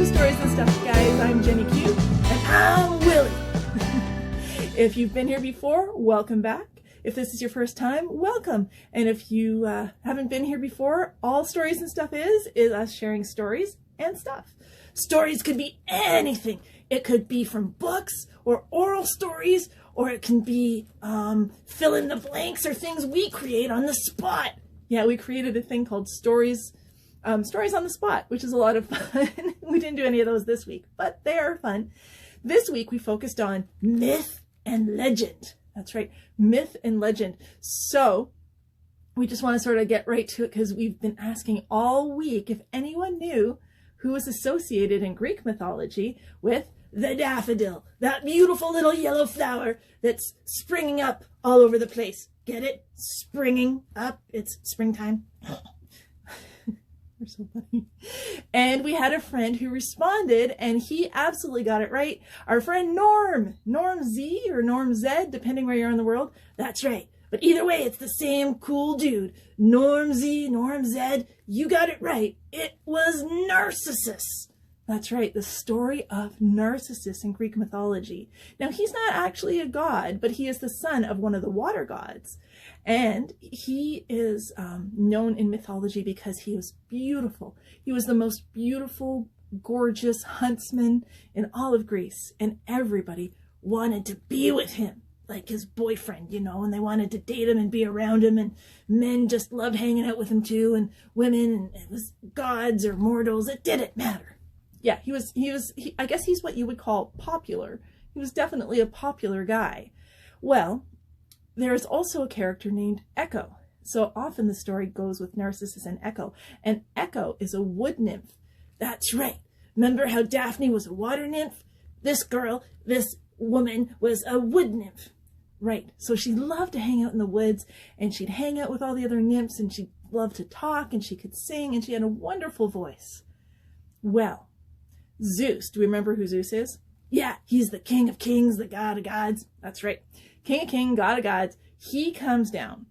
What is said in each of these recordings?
to Stories and Stuff, guys. I'm Jenny Q, and I'm Willie. If you've been here before, welcome back. If this is your first time, welcome. And if you haven't been here before, all Stories and Stuff is us sharing stories and stuff. Stories could be anything. It could be from books or oral stories, or it can be fill in the blanks or things we create on the spot. Yeah, we created a thing called Stories on the Spot, which is a lot of fun. We didn't do any of those this week, but they are fun. This week we focused on myth and legend. That's right, myth and legend. So we just want to sort of get right to it because we've been asking all week if anyone knew who was associated in Greek mythology with the daffodil, that beautiful little yellow flower that's springing up all over the place. Get it? Springing up. It's springtime. You're so funny. And we had a friend who responded, and he absolutely got it right. Our friend Norm Z or Norm Z, depending where you are in the world. That's right. But either way, it's the same cool dude. Norm Z, Norm Z, you got it right. It was Narcissus. That's right, the story of Narcissus in Greek mythology. Now, he's not actually a god, but he is the son of one of the water gods. And he is known in mythology because he was beautiful. He was the most beautiful, gorgeous huntsman in all of Greece. And everybody wanted to be with him, like his boyfriend, you know, and they wanted to date him and be around him. And men just loved hanging out with him too. And women, and it was gods or mortals, it didn't matter. Yeah, I guess he's what you would call popular. He was definitely a popular guy. Well, there's also a character named Echo. So often the story goes with Narcissus and Echo. And Echo is a wood nymph. That's right. Remember how Daphne was a water nymph? This woman was a wood nymph. Right. So she loved to hang out in the woods, and she'd hang out with all the other nymphs, and she loved to talk, and she could sing, and she had a wonderful voice. Well, Zeus, do we remember who Zeus is? Yeah, he's the king of kings, the god of gods. That's right. King of kings, god of gods. He comes down.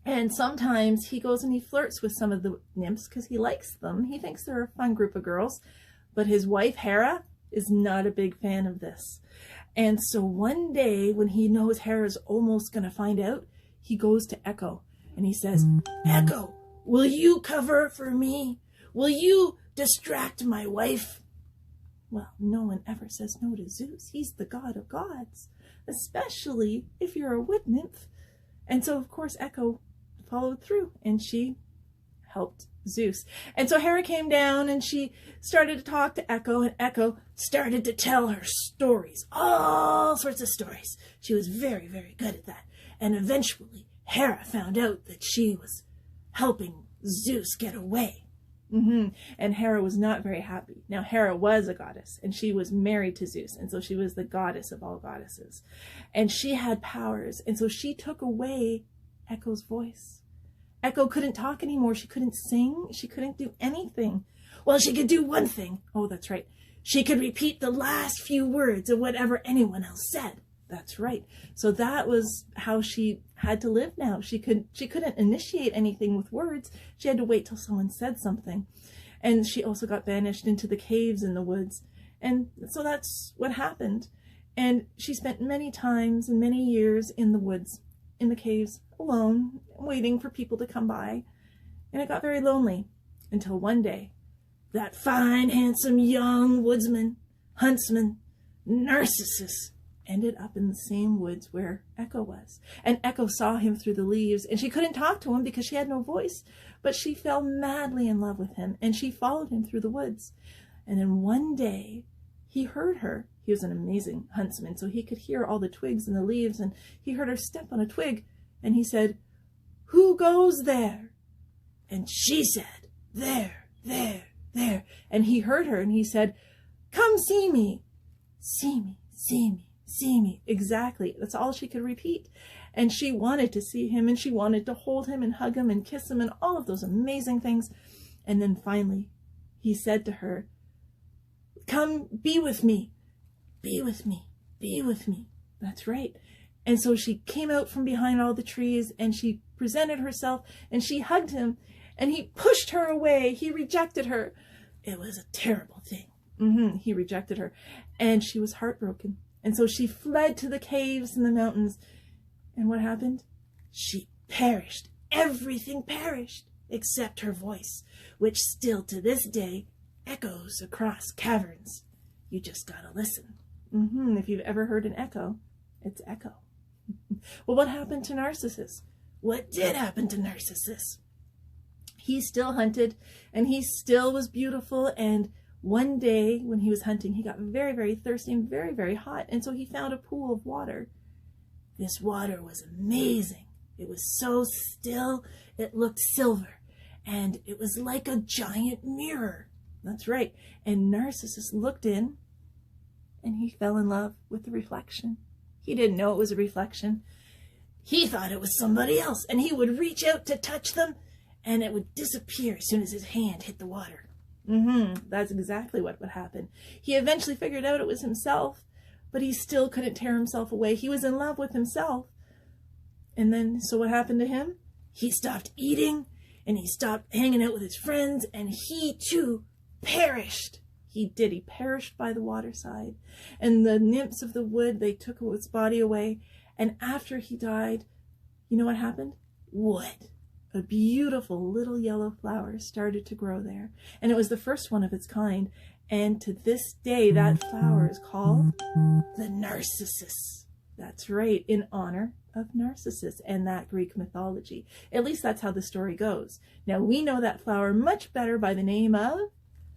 And sometimes he goes and he flirts with some of the nymphs because he likes them. He thinks they're a fun group of girls. But his wife, Hera, is not a big fan of this. And so one day when he knows Hera's almost going to find out, he goes to Echo and he says, Echo, will you cover for me? Will you distract my wife? Well, no one ever says no to Zeus. He's the god of gods, especially if you're a wood nymph. And so, of course, Echo followed through, and she helped Zeus. And so Hera came down, and she started to talk to Echo, and Echo started to tell her stories, all sorts of stories. She was very, very good at that. And eventually, Hera found out that she was helping Zeus get away. And Hera was not very happy. Now, Hera was a goddess, and she was married to Zeus, and so she was the goddess of all goddesses. And she had powers, and so she took away Echo's voice. Echo couldn't talk anymore. She couldn't sing. She couldn't do anything. Well, she could do one thing. Oh, that's right. She could repeat the last few words of whatever anyone else said. That's right. So that was how she had to live now. She couldn't initiate anything with words. She had to wait till someone said something. And she also got banished into the caves in the woods. And so that's what happened. And she spent many times and many years in the woods, in the caves, alone, waiting for people to come by. And it got very lonely until one day, that fine, handsome, young woodsman, huntsman, Narcissus, ended up in the same woods where Echo was. And Echo saw him through the leaves, and she couldn't talk to him because she had no voice, but she fell madly in love with him, and she followed him through the woods. And then one day, he heard her. He was an amazing huntsman, so he could hear all the twigs and the leaves, and he heard her step on a twig, and he said, "Who goes there?" And she said, "There, there, there." And he heard her, and he said, "Come see me, see me, see me. See me." Exactly. That's all she could repeat. And she wanted to see him, and she wanted to hold him and hug him and kiss him and all of those amazing things. And then finally, he said to her, "Come be with me, be with me, be with me." That's right. And so she came out from behind all the trees, and she presented herself, and she hugged him, and he pushed her away. He rejected her. It was a terrible thing. He rejected her, and she was heartbroken. And so she fled to the caves and the mountains. And what happened? She perished. Everything perished except her voice, which still to this day echoes across caverns. You just gotta listen. If you've ever heard an echo, it's Echo. Well, what happened to Narcissus? What did happen to Narcissus? He still hunted, and he still was beautiful, and one day when he was hunting, he got very, very thirsty and very, very hot, and so he found a pool of water. This water was amazing. It was so still, it looked silver, and it was like a giant mirror. That's right. And Narcissus looked in, and he fell in love with the reflection. He didn't know it was a reflection. He thought it was somebody else, and he would reach out to touch them, and it would disappear as soon as his hand hit the water. That's exactly what would happen. He eventually figured out it was himself, but he still couldn't tear himself away. He was in love with himself. And then, so what happened to him? He stopped eating, and he stopped hanging out with his friends, and he too perished. He did. He perished by the waterside. And the nymphs of the wood, they took his body away. And after he died, you know what happened? What? A beautiful little yellow flower started to grow there. And it was the first one of its kind. And to this day, that flower is called the Narcissus. That's right, in honor of Narcissus and that Greek mythology. At least that's how the story goes. Now, we know that flower much better by the name of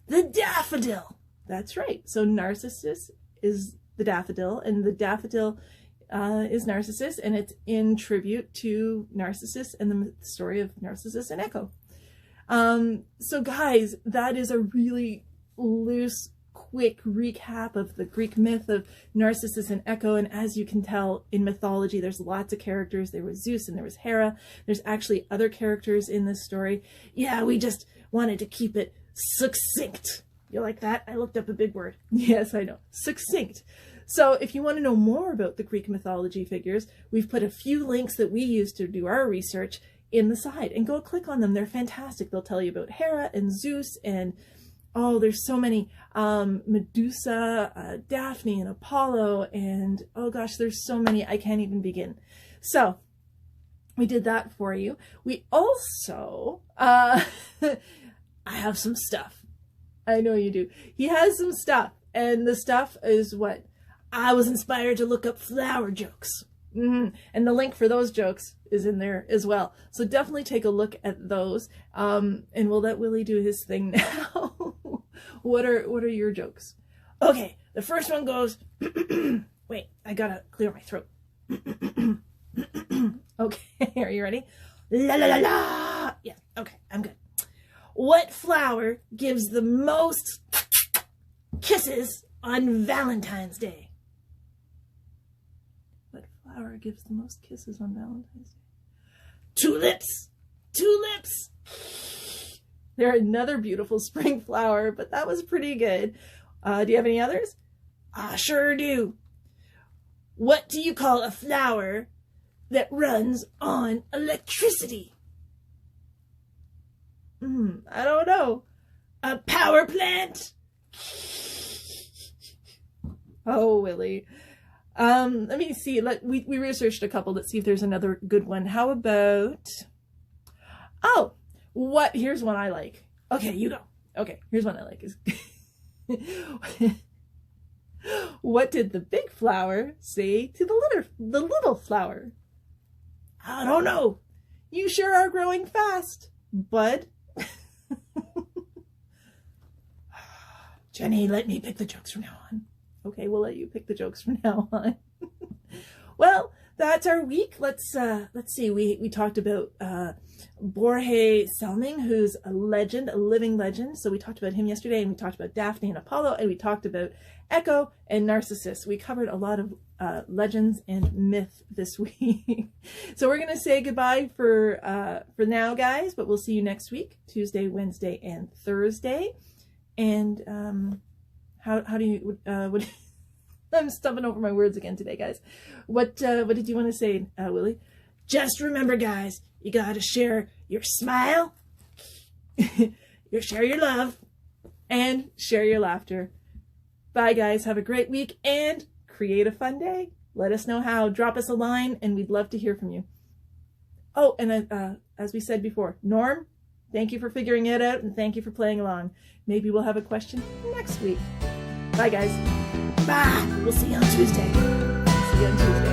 the daffodil. That's right. So Narcissus is the daffodil, and the daffodil is Narcissus, and it's in tribute to Narcissus and the story of Narcissus and Echo. So guys, that is a really loose, quick recap of the Greek myth of Narcissus and Echo. And as you can tell, in mythology, there's lots of characters. There was Zeus and there was Hera. There's actually other characters in this story. Yeah, we just wanted to keep it succinct. You like that? I looked up a big word. Yes, I know. Succinct. So if you want to know more about the Greek mythology figures, we've put a few links that we use to do our research in the side, and go click on them. They're fantastic. They'll tell you about Hera and Zeus, and oh, there's so many, Medusa, Daphne and Apollo, and oh gosh, there's so many, I can't even begin. So we did that for you. We also, I have some stuff. I know you do. He has some stuff, and the stuff is what? I was inspired to look up flower jokes. And the link for those jokes is in there as well. So definitely take a look at those. And we'll let Willie do his thing now. What are your jokes? Okay, the first one goes, wait, I gotta clear my throat. Okay, are you ready? La la la la. Yeah, okay, I'm good. What flower gives the most kisses on Valentine's Day? What flower gives the most kisses on Valentine's Day? Tulips! Tulips! They're another beautiful spring flower, but that was pretty good. Do you have any others? I sure do. What do you call a flower that runs on electricity? I don't know. A power plant? Oh, Willie. Let me see. We researched a couple. Let's see if there's another good one. How about... Oh, what? Here's one I like. Okay, you go. Okay, here's one I like. What did the big flower say to the little flower? I don't know. You sure are growing fast, bud. Jenny, let me pick the jokes from now on. Okay, we'll let you pick the jokes from now on. Well, that's our week. Let's see. We talked about Borge Selming, who's a legend, a living legend. So we talked about him yesterday, and we talked about Daphne and Apollo, and we talked about Echo and Narcissus. We covered a lot of legends and myth this week. So we're gonna say goodbye for now, guys. But we'll see you next week, Tuesday, Wednesday, and Thursday. And how do you what? I'm stumbling over my words again today, guys. What did you want to say, Willie? Just remember, guys, you gotta share your smile, share your love, and share your laughter. Bye, guys. Have a great week and create a fun day. Let us know how. Drop us a line, and we'd love to hear from you. Oh, and as we said before, Norm, thank you for figuring it out, and thank you for playing along. Maybe we'll have a question next week. Bye, guys. Bye. We'll see you on Tuesday. See you on Tuesday.